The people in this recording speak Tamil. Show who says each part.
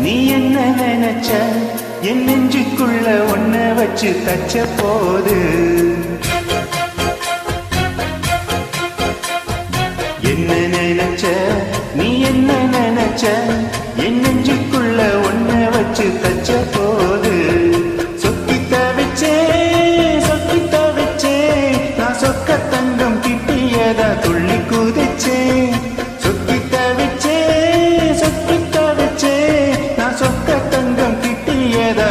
Speaker 1: நீ என்ன நினைச்ச என் நெஞ்சுக்குள்ள ஒன்ன வச்சு தச்ச போது என்ன நினைச்ச நீ என்ன நினைச்ச என் நெஞ்சுக்குள்ள ஒன்ன வச்சு தச்ச போது சொக்கித்த வச்சே நான் சொக்க தங்கம் கிட்டியதா துள்ளி குதிச்சே சொக்கித்த வச்சே நான் சொக்க தங்கம் கிட்டியதா